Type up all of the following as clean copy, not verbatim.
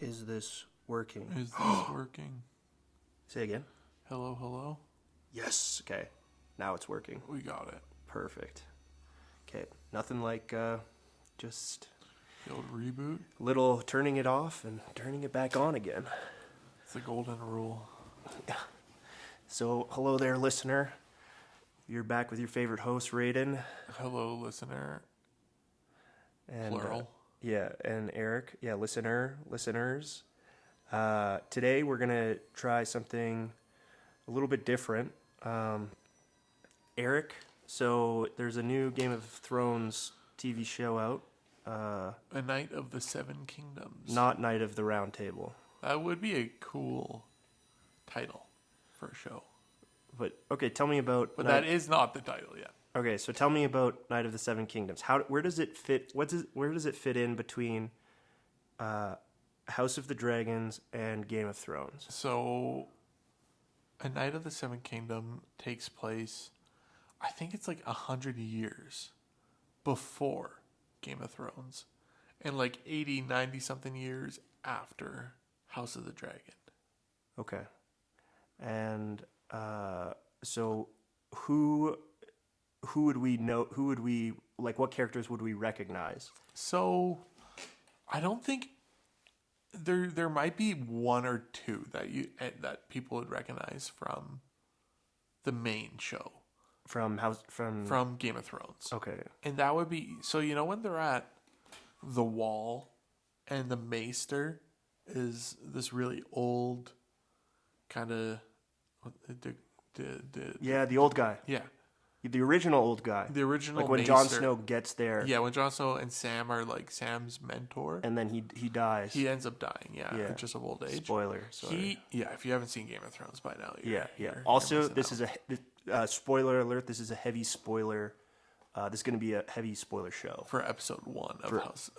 Is this working? Is this working? Say again. Hello, hello? Yes. Okay. Now it's working. We got it. Perfect. Okay. Nothing like just The old reboot. little turning it off and turning it back on again. It's the golden rule. So, hello there, listener. You're back with your favorite host, Raiden. Hello, listener. And, Plural. and Erik. Yeah, listeners. Today we're going to try something a little bit different. Erik, so there's a new Game of Thrones TV show out. A Knight of the Seven Kingdoms. Not Knight of the Round Table. That would be a cool title for a show. But, okay, tell me about... But that is not the title yet. Okay, so tell me about Knight of the Seven Kingdoms. Where does it fit? Where does it fit in between House of the Dragons and Game of Thrones? So, A Knight of the Seven Kingdom takes place, I think it's like 100 years before Game of Thrones, and like 80, 90 something years after House of the Dragon. Okay, and so who would we know? Who would we like? What characters would we recognize? So, I don't think there might be one or two that people would recognize from the main show From Game of Thrones. Okay. And that would be when they're at the Wall, and the Maester is this really old kind of Yeah, the old guy. yeah. The original old guy. The original like when Maester. Jon Snow gets there. Yeah, when Jon Snow and Sam are like Sam's mentor. And then he dies. He ends up dying, just of old age. Spoiler. Sorry. If you haven't seen Game of Thrones by now, you're Also, missing this out. is a spoiler alert. This is a heavy spoiler. This is going to be a heavy spoiler show for episode 1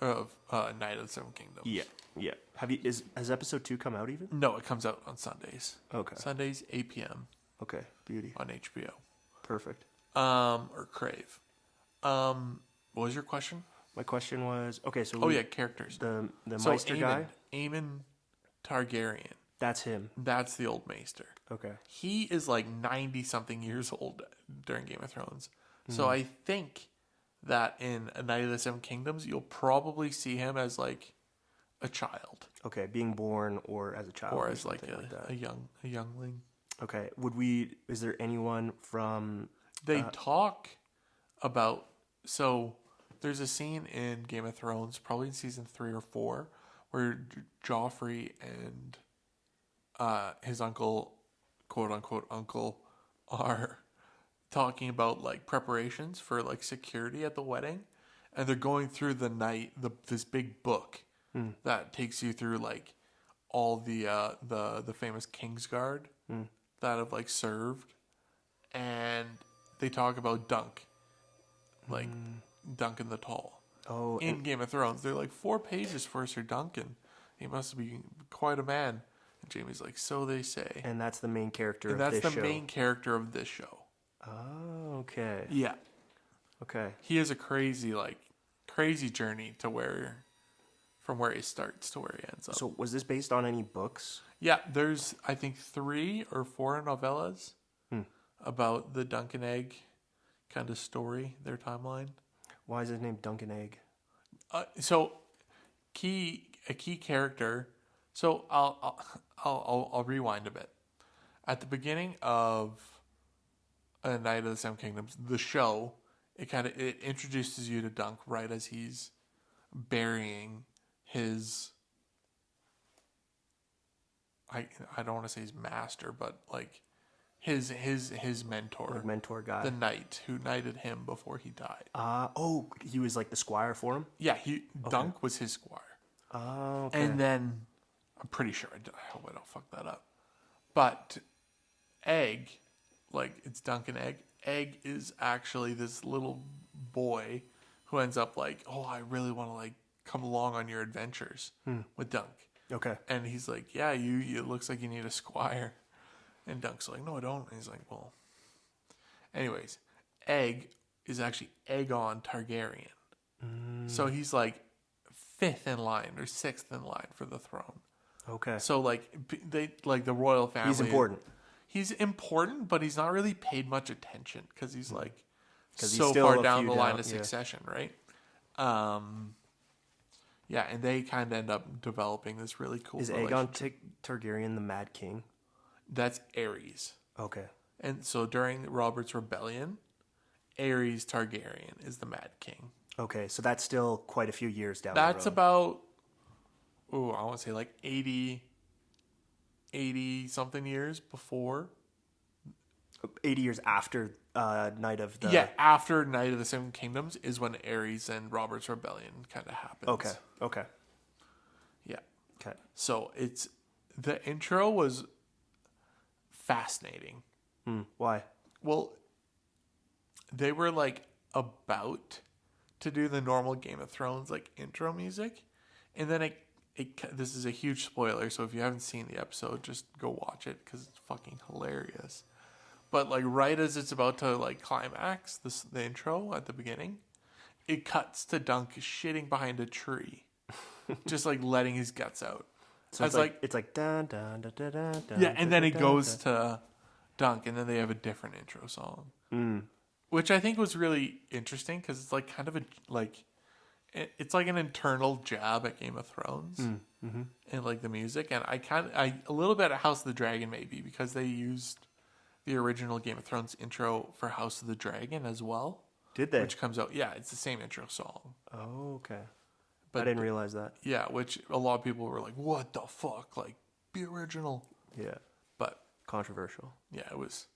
of Knight of the Seven Kingdoms. Yeah. Has episode 2 come out even? No, it comes out on Sundays. Okay. Sundays, 8 p.m. Okay. Beauty. on HBO. Perfect. Or Crave. What was your question? My question was characters. The So Meister guy. Aemon Targaryen. That's him. That's the old Maester. Okay. He is like 90 something years old during Game of Thrones. So I think that in A Knight of the Seven Kingdoms, you'll probably see him as like a child. Okay, being born or as a child. Or as like that. a youngling. Okay. Is there anyone from... They talk about... So there's a scene in Game of Thrones, probably in season 3 or 4, where Joffrey and his uncle, quote-unquote uncle, are talking about like preparations for like security at the wedding, and they're going through this big book that takes you through like all the famous Kingsguard that have like served, and they talk about Dunk, like Duncan the Tall. Oh, in Game of Thrones, they're like 4 pages for Sir Duncan. He must be quite a man. And Jamie's like, so they say. and that's the main character And of that's this the show. main character of this show. Oh, okay. Yeah. Okay. He has a crazy journey from where he starts to where he ends up. So was this based on any books? Yeah, there's I think 3 or 4 novellas about the Duncan Egg kind of story, their timeline. Why is his name Duncan Egg? So a key character. So I'll rewind a bit. At the beginning of A Knight of the Seven Kingdoms, the show, it introduces you to Dunk right as he's burying his... I don't want to say his master, but like his mentor, Like mentor guy. the knight who knighted him before he died. He was like the squire for him? Yeah, Dunk was his squire. Oh, okay. And then, I'm pretty sure, I hope I don't fuck that up. But Egg, like it's Duncan Egg. Egg is actually this little boy who ends up like, oh, I really want to like come along on your adventures with Dunk. Okay. And he's like, yeah, it looks like you need a squire. And Dunk's like, no, I don't. And he's like, well. Anyways, Egg is actually Aegon Targaryen. So he's like 5th in line or 6th in line for the throne. Okay. So like they like the royal family. He's important. He's important, but he's not really paid much attention because he's like 'Cause he's so still far a down few the line down, of yeah. succession, right? Yeah, and they kind of end up developing this really cool Is relationship. Aegon Targaryen the Mad King? That's Ares. Okay. And so during Robert's rebellion, Ares Targaryen is the Mad King. Okay, so that's still quite a few years down That's the road. about, I want to say like 80 something years before. 80 years after Night of the... Yeah, after Night of the Seven Kingdoms is when Ares and Robert's rebellion kind of happens. Okay. Yeah. Okay. So the intro was fascinating. Why? Well, they were like about to do the normal Game of Thrones like intro music, and then this is a huge spoiler, so if you haven't seen the episode, just go watch it because it's fucking hilarious. But like right as it's about to like climax, the intro at the beginning, it cuts to Dunk shitting behind a tree, just like letting his guts out. So it's like dun dun dun dun dun. Dun, yeah, and then it dun, goes dun. to Dunk, and then they have a different intro song, which I think was really interesting because it's like kind of it's like an internal jab at Game of Thrones and like the music, and I a little bit at House of the Dragon maybe because they used the original Game of Thrones intro for House of the Dragon as well. Did they? Which comes out, yeah, it's the same intro song. Oh, okay. But I didn't realize that. Yeah, which a lot of people were like, "What the fuck? Like, be original." Yeah. But Controversial. yeah, it was.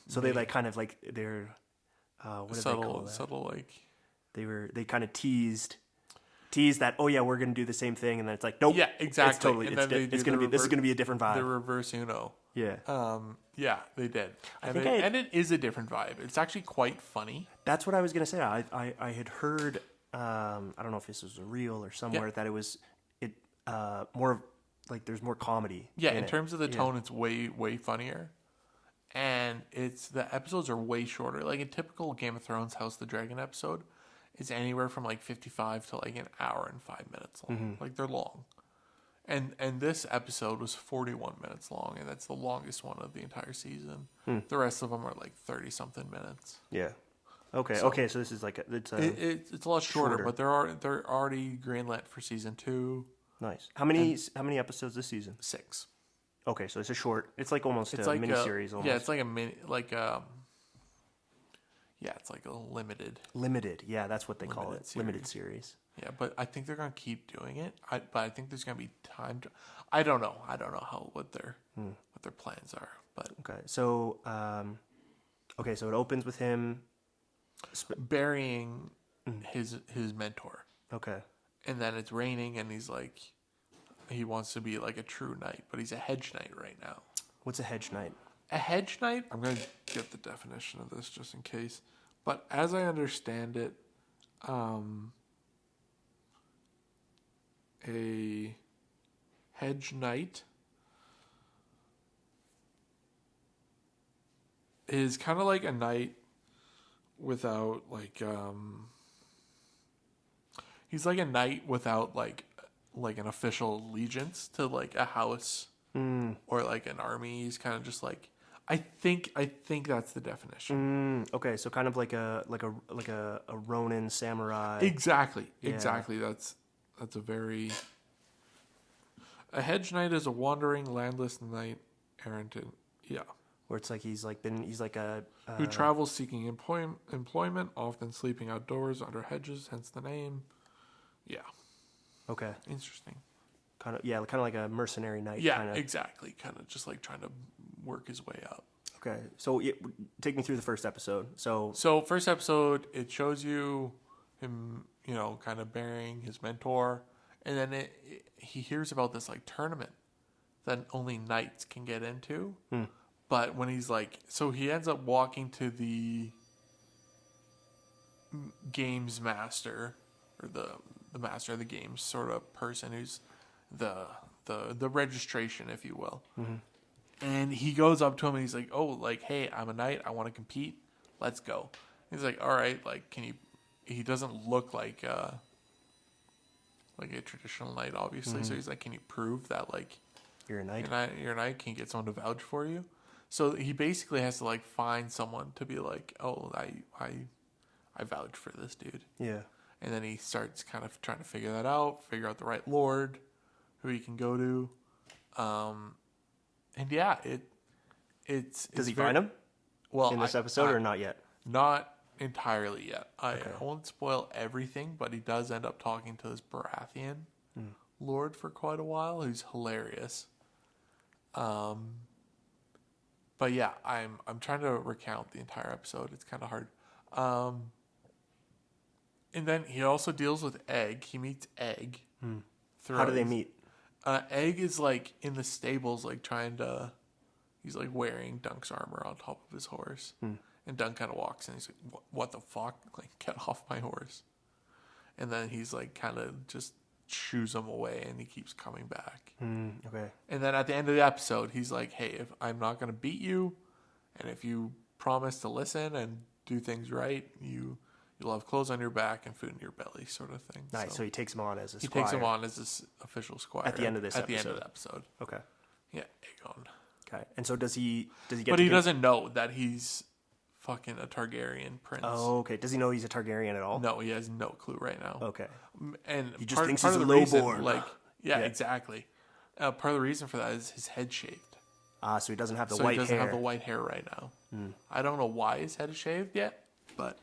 So they like kind of like they're what did they call that? Subtle, like They kind of teased that, oh yeah, we're gonna do the same thing, and then it's like, nope. yeah, exactly. It's totally And then they it's do gonna be this is gonna be a different the vibe. reverse Uno. Yeah. Yeah, they did, and think and it is a different vibe. It's actually quite funny. That's what I was gonna say. I had heard I don't know if this was a reel or somewhere that it was more of, like there's more comedy. Yeah, in it. terms of the tone, it's way funnier, and the episodes are way shorter. Like a typical Game of Thrones House of the Dragon episode is anywhere from like 55 to like an hour and 5 minutes long. Like they're long. And this episode was 41 minutes long, and that's the longest one of the entire season. The rest of them are like 30 something minutes. Yeah. Okay. So this is like it's a lot shorter, but they're already greenlit for season 2. Nice. How many episodes this season? 6. Okay, so it's a short. It's like almost It's a like mini series. Almost. Yeah, it's like a mini it's like a limited. Limited. Yeah, that's what they call it. Series. Limited series. Yeah, but I think they're gonna keep doing it. But I think there's gonna be time. I don't know what their plans are. But Okay, so so it opens with him burying his mentor, Okay. and then it's raining, and he's like, he wants to be like a true knight, but he's a hedge knight right now. What's a hedge knight? A hedge knight. I'm gonna get the definition of this just in case. But as I understand it, a hedge knight is kind of like a knight without like he's like a knight without like an official allegiance to like a house or like an army. He's kind of just like I think that's the definition. Okay, so kind of like a Ronin samurai. Exactly. That's a hedge knight is a wandering landless knight errant. Yeah. Where it's like he's like a Who travels seeking employment, often sleeping outdoors under hedges, hence the name. Yeah. Okay. Interesting. Kind of like a mercenary knight. Yeah, exactly. Kind of just like trying to work his way up. Okay, so take me through the first episode. So first episode, it shows you him, kind of burying his mentor, and then he hears about this like tournament that only knights can get into. But when he's like, so he ends up walking to the games master or the master of the games sort of person who's the registration, if you will. And he goes up to him and he's like, "Oh, like, hey, I'm a knight. I want to compete. Let's go." He's like, "All right, like, can you?" He doesn't look like like a traditional knight, obviously. So he's like, can you prove that like You're a knight. you're a knight? Can you get someone to vouch for you? So he basically has to like find someone to be like, oh, I vouch for this dude. Yeah. And then he starts kind of trying to figure that out, figure out the right lord who he can go to. And yeah, Does he find him? Well, in this episode or not yet? Not entirely yet. I won't spoil everything, but he does end up talking to this Baratheon lord for quite a while, who's hilarious. But yeah, I'm trying to recount the entire episode. It's kind of hard. And then he also deals with Egg. He meets Egg. How do they meet? Egg is like in the stables, like he's like wearing Dunk's armor on top of his horse. And Dunk kind of walks in. He's like, what the fuck? Like, get off my horse. And then he's like, kind of just shoos him away, and he keeps coming back. Okay. And then at the end of the episode, he's like, hey, if I'm not going to beat you, and if you promise to listen and do things right, you'll have clothes on your back and food in your belly, sort of thing. Nice. So he takes him on as a squire. He takes him on as his official squire. At the end of this At episode. the end of the episode. Okay. Yeah, Aegon. Okay. And so does he get But he doesn't know that he's fucking a Targaryen prince. Oh, okay. Does he know he's a Targaryen at all? No, he has no clue right now. Okay. And he just thinks part he's of a the reason, lowborn. like, yeah, exactly. Part of the reason for that is his head shaved. So he doesn't have the So white he doesn't hair. have the white hair right now. I don't know why his head is shaved yet, but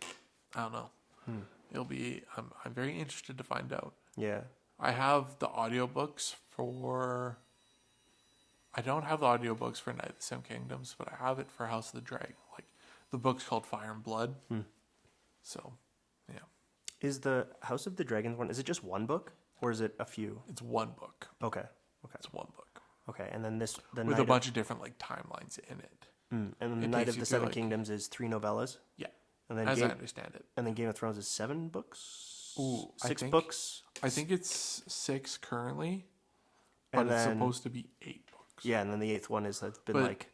I don't know. It'll be. I'm very interested to find out. Yeah. I have the audiobooks for. I don't have the audiobooks for Night of the Seven Kingdoms, but I have it for House of the Dragon. Like the book's called Fire and Blood. So, yeah. Is the House of the Dragons one? Is it just one book, or is it a few? It's one book. Okay. It's one book Okay. And then with a bunch of different like timelines in it. And then the It Night takes of you the through, Seven like- Kingdoms is 3 novellas, Yeah, and then as I understand it. and then Game of Thrones is 7 books. Ooh, I 6 think- books. I think it's 6 currently, but And it's then- supposed to be 8 books. Yeah, and then the 8th one has been But like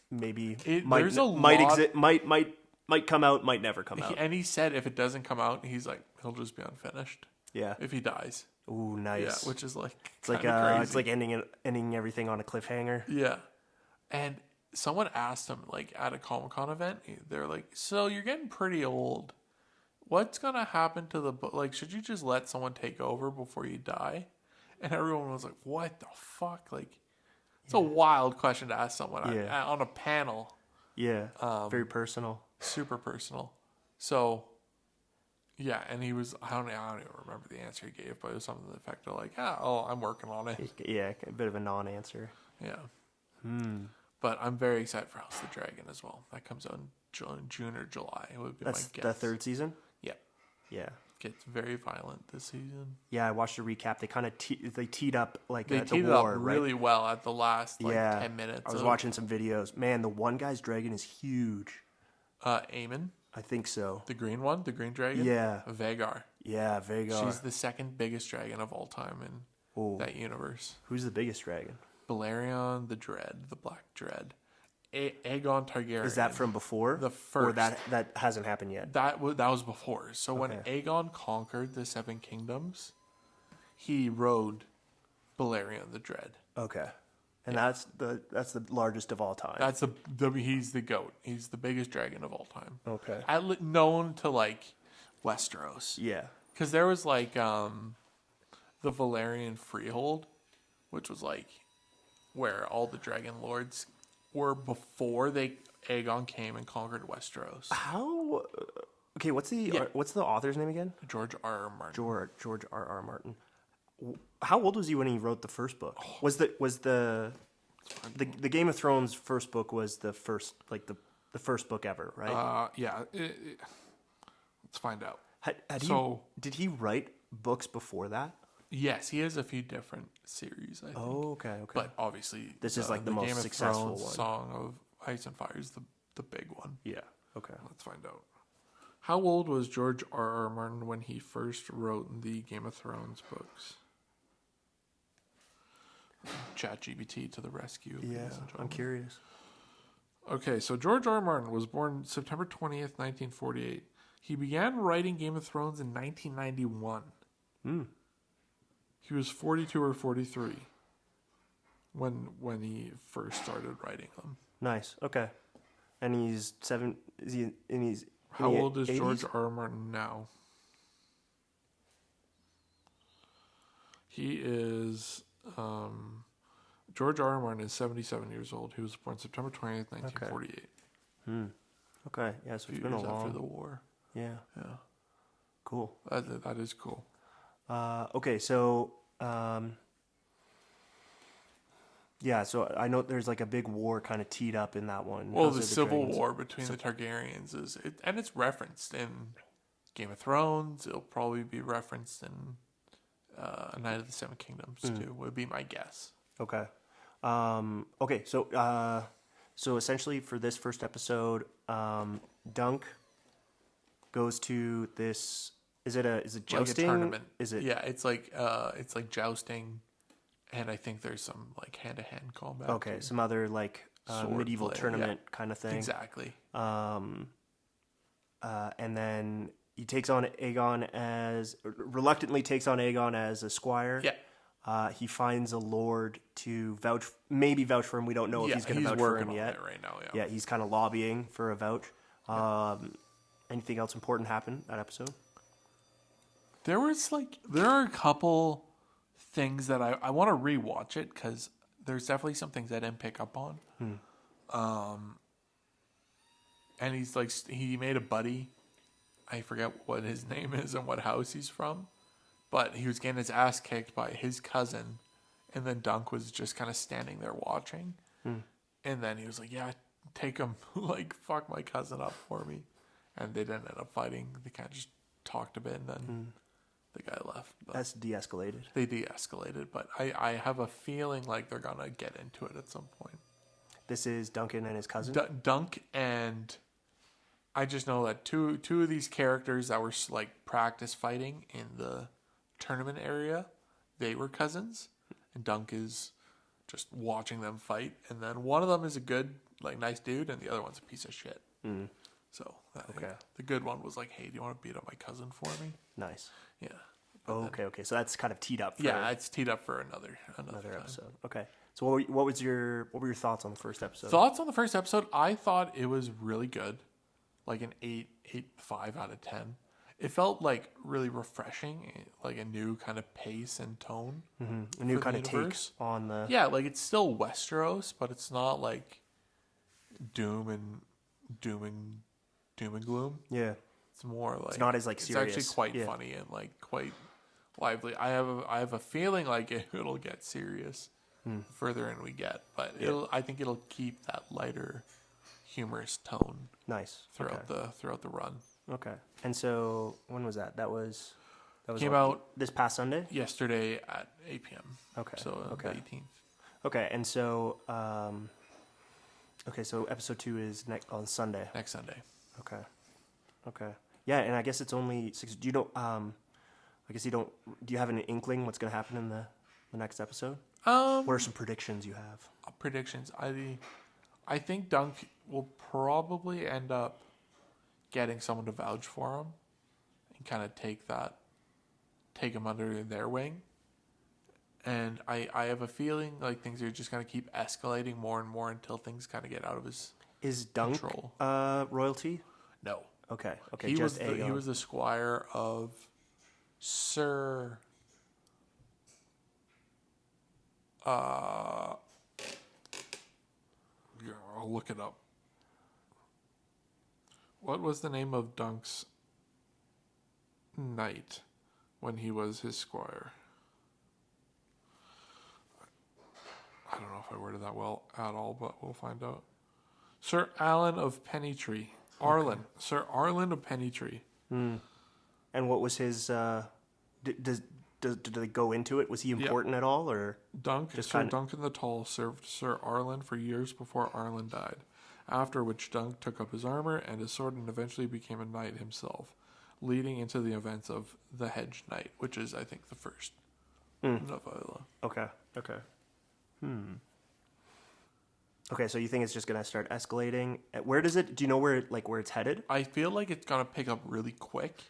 maybe there's a might lot- might come out, might never come out. And he said if it doesn't come out, he's like he'll just be unfinished Yeah. if he dies. Ooh, nice. Yeah, which is like It's like crazy. it's like ending everything on a cliffhanger. Yeah. And someone asked him, like, at a Comic-Con event, they're like, so you're getting pretty old. What's going to happen to the book? Like, should you just let someone take over before you die? And everyone was like, what the fuck? Like, it's a wild question to ask someone on a panel. Yeah. Very personal. Super personal. So, yeah, and he was, I don't even remember the answer he gave, but it was something to the effect of like, I'm working on it. Yeah, a bit of a non-answer. Yeah. But I'm very excited for House of the Dragon as well. That comes out in June or July. It would be That's my the guess. 3rd season? Yeah. Yeah. Gets very violent this season. Yeah, I watched a recap. They kind of they teed up like They the teed it war, up right? really well at the last 10 minutes. I was watching some videos. Man, the one guy's dragon is huge. Aemon, I think so. the green one, the green dragon. Yeah. Vagar. Yeah, Vagar. She's the second biggest dragon of all time in that universe. Who's the biggest dragon? Balerion, the Dread, the Black Dread. Aegon Targaryen. Is that from before? The Or first. that hasn't happened yet? That was before. So when Okay. Aegon conquered the Seven Kingdoms, he rode Balerion the Dread. Okay. And that's the largest of all time. That's he's the goat. He's the biggest dragon of all time. Okay. Known to like Westeros. Yeah. Because there was like the Valyrian Freehold, which was like where all the dragon lords were before Aegon came and conquered Westeros. How? Okay, what's the author's name again? George R. R. Martin. George R. R. Martin. How old was he when he wrote the first book? Was the Game of Thrones first book was the first the first book ever, right? Yeah. Let's find out. Did he write books before that? Yes, he has a few different series, I think. Oh, okay. But obviously, this is like the most Game of successful Thrones one. Song of Ice and Fire is the big one. Yeah. Okay. Let's find out. How old was George R. R. Martin when he first wrote the Game of Thrones books? ChatGPT to the rescue. Yeah, ladies and I'm gentlemen. curious. Okay, so George R. R. Martin was born September 20th, 1948. He began writing Game of Thrones in 1991. He was 42 or 43 when he first started writing them. Nice. Okay. And he's seven. Is he? And he's. How old is George R. R. Martin now? He is. George R. R. Martin is 77 years old. He was born September 20th, 1948. Okay. Yeah. So it's been a long. After the war. Yeah. Yeah. Cool. That is cool. Okay. So. Yeah, so I know there's like a big war kind of teed up in that one. Well, the civil war between the Targaryens and it's referenced in Game of Thrones. It'll probably be referenced in A Night of the Seven Kingdoms too. Would be my guess. Okay. Okay. So essentially for this first episode, Dunk goes to this. Is it jousting? Like a tournament. Is it? Yeah, it's like jousting. And I think there's some like hand-to-hand combat. Okay, some other like medieval tournament kind of thing. Exactly. And then he reluctantly takes on Aegon as a squire. Yeah. He finds a lord to vouch for him. We don't know if he's going to vouch for him yet. Right now, Yeah, he's kind of lobbying for a vouch. Anything else important happen that episode? There are a couple things that I want to rewatch it because there's definitely some things I didn't pick up on. And he made a buddy. I forget what his name is and what house he's from, but he was getting his ass kicked by his cousin, and then Dunk was just kind of standing there watching, and then he was like, "Yeah, take him, like fuck my cousin up for me," and they didn't end up fighting. They kind of just talked a bit, and then. The guy left. But That's de-escalated. They de-escalated, but I have a feeling like they're going to get into it at some point. This is Duncan and his cousin? Dunk and... I just know that two of these characters that were like practice fighting in the tournament area, they were cousins. And Dunk is just watching them fight. And then one of them is a good, like nice dude, and the other one's a piece of shit. So the good one was like, "Hey, do you want to beat up my cousin for me?" Nice. Yeah. Okay. So that's kind of teed up. It's teed up for another episode. Okay. So what were your thoughts on the first episode? Thoughts on the first episode? I thought it was really good, like an 8.5 out of 10. It felt like really refreshing, like a new kind of pace and tone. A new kind of take on the. Yeah, like it's still Westeros, but it's not like doom and gloom. Yeah. It's more like it's not as like serious. It's actually quite funny and like quite lively. I have a feeling like it'll get serious the further in we get, but I think it'll keep that lighter, humorous tone. Nice. Throughout the run. Okay. And so when was that? That was came out this past Sunday? Yesterday at 8 p.m. Okay. So the 18th. Okay, and so so episode 2 is on Sunday. Next Sunday. Okay. Yeah, and I guess it's only 6. Do you know? I guess you don't. Do you have an inkling what's going to happen in the next episode? What are some predictions you have? Predictions. I think Dunk will probably end up getting someone to vouch for him and kind of take him under their wing. And I have a feeling like things are just going to keep escalating more and more until things kind of get out of his control. Royalty? No. Okay. He was the squire of Sir. I'll look it up. What was the name of Dunk's knight when he was his squire? I don't know if I worded that well at all, but we'll find out. Sir Alan of Pennytree. Arlen. Okay. Sir Arlen of Pennytree. And what was his... Did they go into it? Was he important at all, or Sir Duncan the Tall served Sir Arlen for years before Arlen died, after which Dunk took up his armor and his sword and eventually became a knight himself, leading into the events of the Hedge Knight, which is, I think, the first novella. Okay. Okay, so you think it's just gonna start escalating? Where does it? Do you know where it's headed? I feel like it's gonna pick up really quick,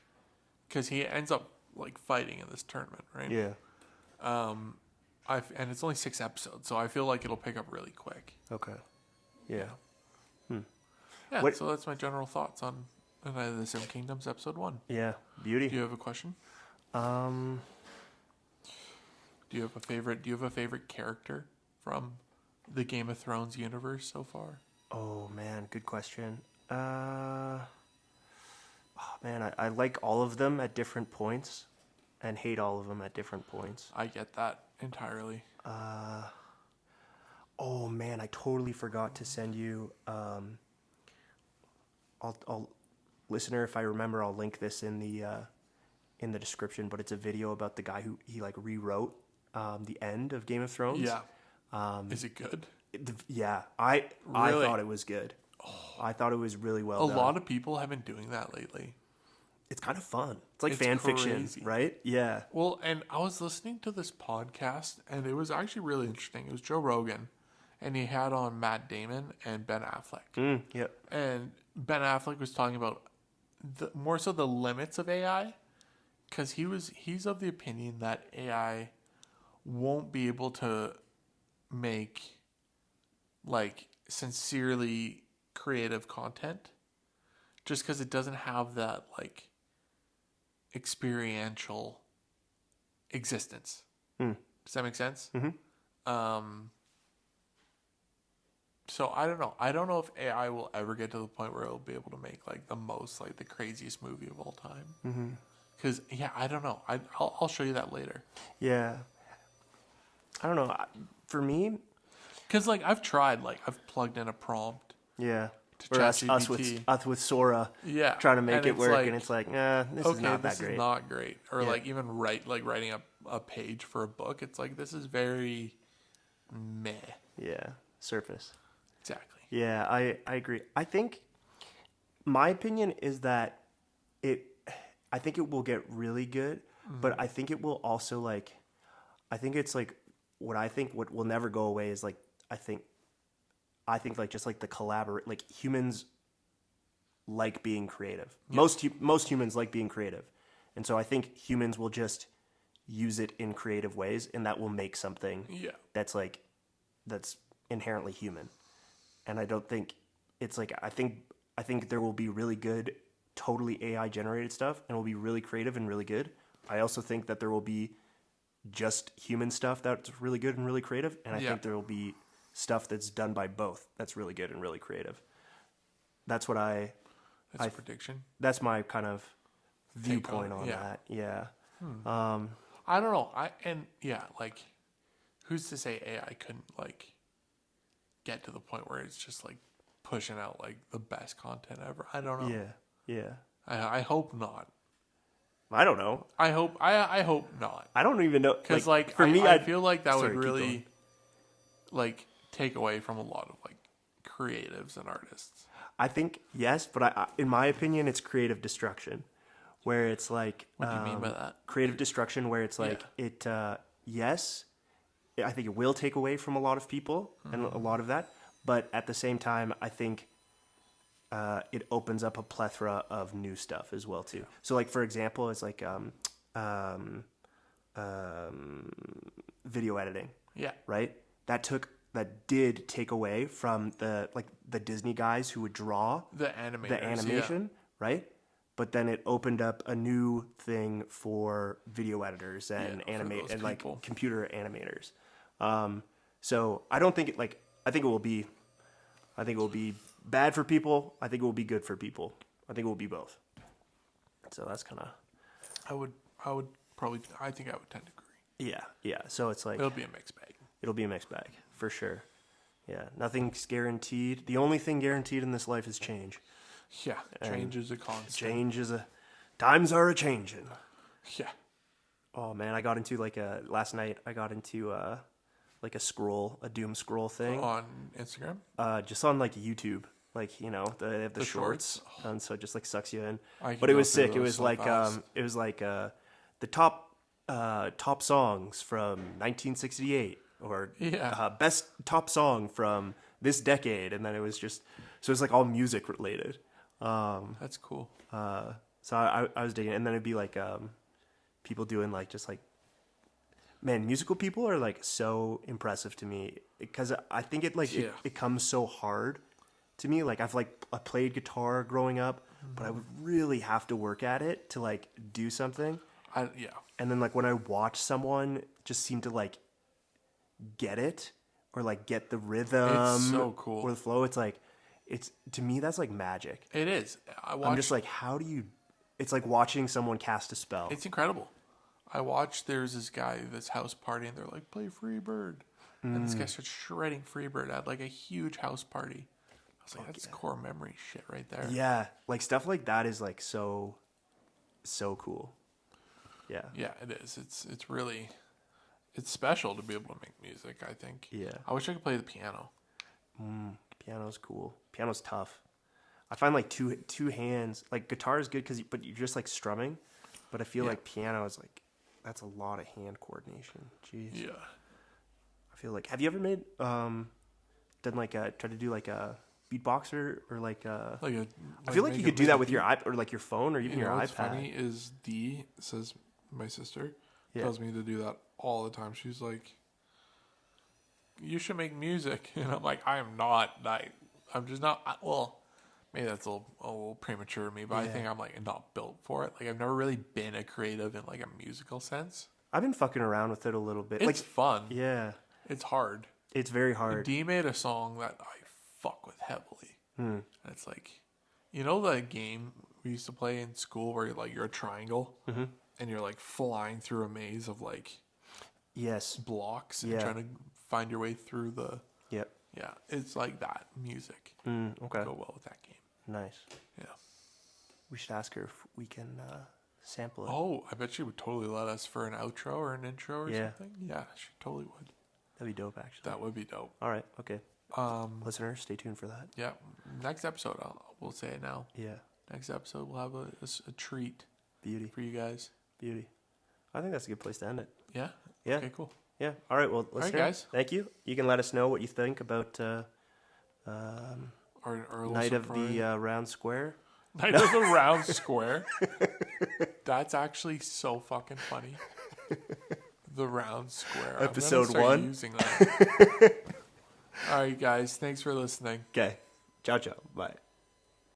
because he ends up like fighting in this tournament, right? Yeah. And it's only 6 episodes, so I feel like it'll pick up really quick. Okay. Yeah. Yeah, What- so that's my general thoughts on the Sim Kingdoms episode 1. Yeah. Beauty. Do you have a question? Do you have a favorite character from the Game of Thrones universe so far? Oh man, good question. Oh man, I like all of them at different points, and hate all of them at different points. I get that entirely. Oh man, I totally forgot to send you. I'll listener, if I remember, I'll link this in the description. But it's a video about the guy who he like rewrote the end of Game of Thrones. Yeah. Is it good? Yeah, I Really? thought it was good. I thought it was really well A done. lot of people have been doing that lately. It's kind of fun. It's like It's fan fiction, crazy. right? Yeah. Well, and I was listening to this podcast, and it was actually really interesting. It was Joe Rogan, and he had on Matt Damon and Ben Affleck. Yep. And Ben Affleck was talking about more so the limits of AI, because he's of the opinion that AI won't be able to make like sincerely creative content, just because it doesn't have that like experiential existence. Does that make sense? So I don't know. I don't know if AI will ever get to the point where it'll be able to make like the most like the craziest movie of all time. Because I don't know. I'll show you that later. Yeah. I don't know. For me, Because like I've tried, like I've plugged in a prompt. yeah. To Or us ChatGPT. with Sora Yeah, trying to make and it it's work, like, and it's like, this is not that this great. is not great. Or Yeah. like even writing a page for a book. It's like this is very meh. Yeah. Surface. Exactly. Yeah, I agree. I think my opinion is that I think it will get really good, but I think it will also like, I think it's like what will never go away is like, I think like just like the like humans like being creative. Yeah. Most humans like being creative. And so I think humans will just use it in creative ways, and that will make something that's inherently human. And I don't think it's like, I think there will be really good, totally AI generated stuff, and will be really creative and really good. I also think that there will be just human stuff that's really good and really creative. And I think there will be stuff that's done by both that's really good and really creative. That's what That's a prediction. That's my kind of viewpoint on that. Yeah. I don't know. Like who's to say AI couldn't like get to the point where it's just like pushing out like the best content ever? I don't know. Yeah. I hope not. I don't know. I hope not. I don't even know. Because for me, I feel like that Sorry, would keep really going. like take away from a lot of like creatives and artists. I think yes, but in my opinion, it's creative destruction, where it's like. What do you mean by that? Creative destruction, where it's like yes, I think it will take away from a lot of people and a lot of that, but at the same time, I think it opens up a plethora of new stuff as well too. So, like for example, it's like video editing. Yeah. Right. That did take away from the Disney guys who would draw The animators. the animation, right? But then it opened up a new thing for video editors and those and like people. computer animators. So I don't think it like I think it will be bad for people. I think it will be good for people. I think it will be both. So that's kind of. I think I would tend to agree. Yeah. So it's like It'll be a mixed bag. it'll be a mixed bag for sure. Yeah, nothing's guaranteed. The only thing guaranteed in this life is change. Yeah, change is a constant. Times are a changing. Yeah. Oh man, I got into last night. I got into like a doom scroll thing On Instagram? just on like YouTube. Like they have the shorts, shorts? and so it just like sucks you in. I can But it go was through sick. It those was so like fast. the top songs from 1968 or best top song from this decade, and then it was just so it's like all music related. That's cool. So I was digging it. And then it'd be like people doing like just like man, musical people are like so impressive to me because I think it like it comes so hard to me. Like I played guitar growing up, but I would really have to work at it to like do something. And then like when I watch someone just seem to like get it or like get the rhythm, it's so cool, or the flow, it's like to me that's like magic. It is. I'm just like, how do you? It's like watching someone cast a spell. It's incredible. I watched. There's this guy, this house party, and they're like, "Play Freebird," and this guy starts shredding Freebird at like a huge house party. I was like, "That's core memory shit right there." Yeah, like stuff like that is like so cool. Yeah. Yeah, it is. It's really, it's special to be able to make music, I think. Yeah. I wish I could play the piano. Piano's cool. Piano's tough. I find like two hands, like guitar is good but you're just like strumming. But I feel like piano is like, that's a lot of hand coordination. Jeez. Yeah. I feel like, have you ever made, done like try to do like a beatboxer or like a, I feel like you could do that with your iPad or like your phone or even your iPad. What's funny is says my sister tells me to do that all the time. She's like, you should make music. And I'm like, I am not. I'm just not. Well, maybe that's a little premature of me, but I think I'm like not built for it. Like I've never really been a creative in like a musical sense. I've been fucking around with it a little bit. It's like fun. Yeah. It's hard. It's very hard. D made a song that I fuck with heavily. And it's like, you know the game we used to play in school where you're a triangle and you're like flying through a maze of like blocks and trying to find your way through the yeah, it's like that music. Okay. Go well with that game. Nice. Yeah. We should ask her if we can sample it. Oh, I bet she would totally let us for an outro or an intro or something. Yeah, she totally would. That'd be dope, actually. That would be dope. All right. Okay. Listeners, stay tuned for that. Yeah. Next episode, we'll say it now. Yeah. Next episode, we'll have a treat. Beauty. For you guys. Beauty. I think that's a good place to end it. Yeah? Yeah. Okay, cool. Yeah. All right. Well, listeners, guys. Thank you. You can let us know what you think about Our Night of the Round Square. Night of the Round Square. That's actually so fucking funny. The Round Square. Episode 1. Using that. All right, guys. Thanks for listening. Okay. Ciao, ciao. Bye.